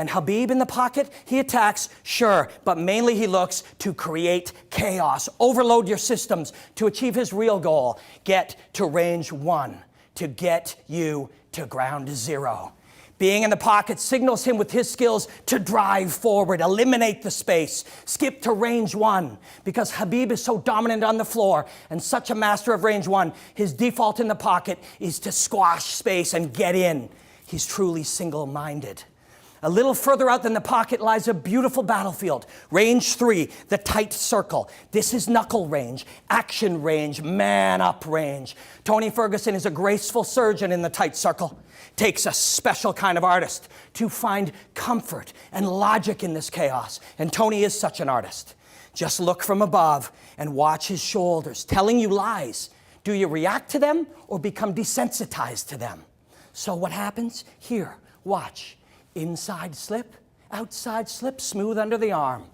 And Khabib in the pocket, he attacks, sure, but mainly he looks to create chaos, overload your systems to achieve his real goal, get to range 1, to get you to ground 0. Being in the pocket signals him with his skills to drive forward, eliminate the space, skip to range 1. Because Khabib is so dominant on the floor and such a master of range 1, his default in the pocket is to squash space and get in. He's truly single-minded. A little further out than the pocket lies a beautiful battlefield. Range 3, the tight circle. This is knuckle range, action range, man-up range. Tony Ferguson is a graceful surgeon in the tight circle. Takes a special kind of artist to find comfort and logic in this chaos. And Tony is such an artist. Just look from above and watch his shoulders, telling you lies. Do you react to them or become desensitized to them? So what happens? Here, watch. Inside slip, outside slip, smooth under the arm.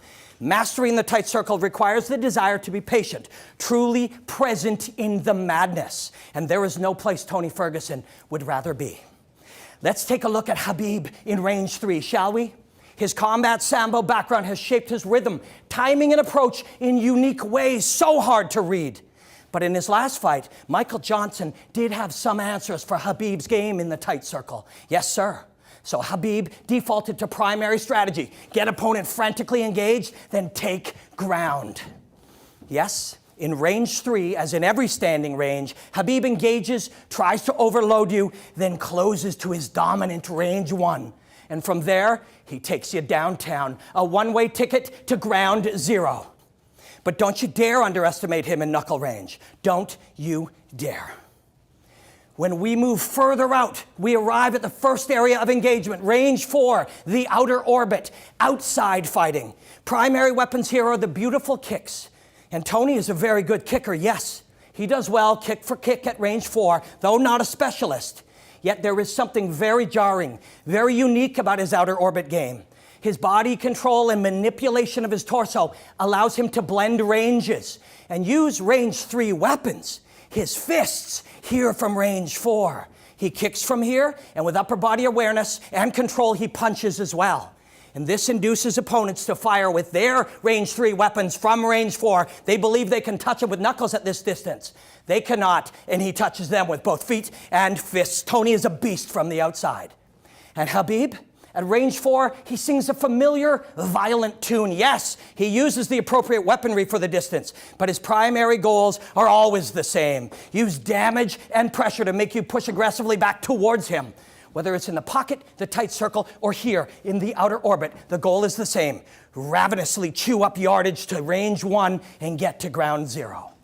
Mastering the tight circle requires the desire to be patient, truly present in the madness. And there is no place Tony Ferguson would rather be. Let's take a look at Khabib in range 3, shall we? His combat sambo background has shaped his rhythm, timing and approach in unique ways, so hard to read. But in his last fight, Michael Johnson did have some answers for Khabib's game in the tight circle. Yes, sir. So Khabib defaulted to primary strategy. Get opponent frantically engaged, then take ground. Yes, in range 3, as in every standing range, Khabib engages, tries to overload you, then closes to his dominant range 1. And from there, he takes you downtown, a one-way ticket to ground 0. But don't you dare underestimate him in knuckle range. Don't you dare. When we move further out, we arrive at the first area of engagement, range 4, the outer orbit, outside fighting. Primary weapons here are the beautiful kicks. And Tony is a very good kicker, yes. He does well kick for kick at range 4, though not a specialist. Yet there is something very jarring, very unique about his outer orbit game. His body control and manipulation of his torso allows him to blend ranges and use range 3 weapons. His fists here from range 4. He kicks from here, and with upper body awareness and control, he punches as well. And this induces opponents to fire with their range 3 weapons from range 4. They believe they can touch him with knuckles at this distance. They cannot, and he touches them with both feet and fists. Tony is a beast from the outside. And Khabib, at range 4, he sings a familiar, violent tune. Yes, he uses the appropriate weaponry for the distance, but his primary goals are always the same. Use damage and pressure to make you push aggressively back towards him. Whether it's in the pocket, the tight circle, or here in the outer orbit, the goal is the same. Ravenously chew up yardage to range 1 and get to ground 0.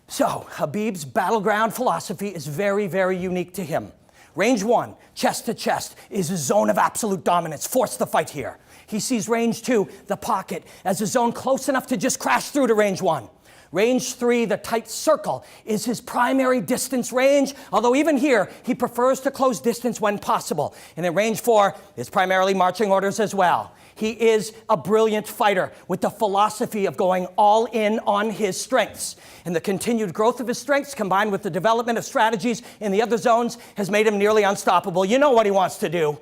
So, Khabib's battleground philosophy is very, very unique to him. Range 1, chest to chest, is a zone of absolute dominance. Force the fight here. He sees range 2, the pocket, as a zone close enough to just crash through to range 1. Range 3, the tight circle, is his primary distance range, although even here, he prefers to close distance when possible. And in range 4, is primarily marching orders as well. He is a brilliant fighter with the philosophy of going all in on his strengths. And the continued growth of his strengths, combined with the development of strategies in the other zones, has made him nearly unstoppable. You know what he wants to do,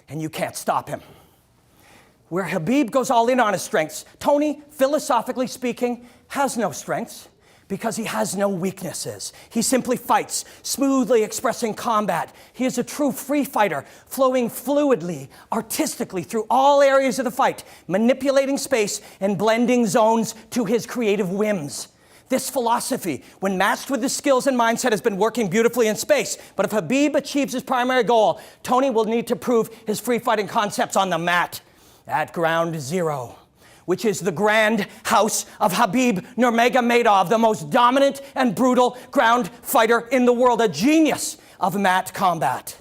and you can't stop him. Where Khabib goes all in on his strengths, Tony, philosophically speaking, has no strengths because he has no weaknesses. He simply fights, smoothly expressing combat. He is a true free fighter, flowing fluidly, artistically through all areas of the fight, manipulating space and blending zones to his creative whims. This philosophy, when matched with his skills and mindset, has been working beautifully in space. But if Khabib achieves his primary goal, Tony will need to prove his free fighting concepts on the mat at ground 0. Which is the grand house of Khabib Nurmagomedov, the most dominant and brutal ground fighter in the world, a genius of mat combat.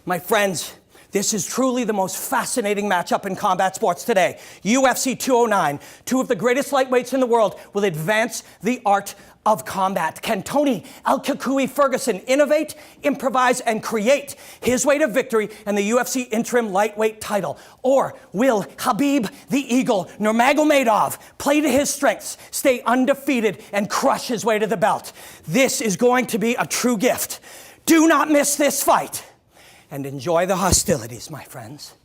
My friends, this is truly the most fascinating matchup in combat sports today. UFC 209, 2 of the greatest lightweights in the world, will advance the art of combat. Can Tony "El-Kukui" Ferguson innovate, improvise, and create his way to victory and the UFC interim lightweight title? Or will Khabib the Eagle Nurmagomedov play to his strengths, stay undefeated, and crush his way to the belt? This is going to be a true gift. Do not miss this fight, and enjoy the hostilities, my friends.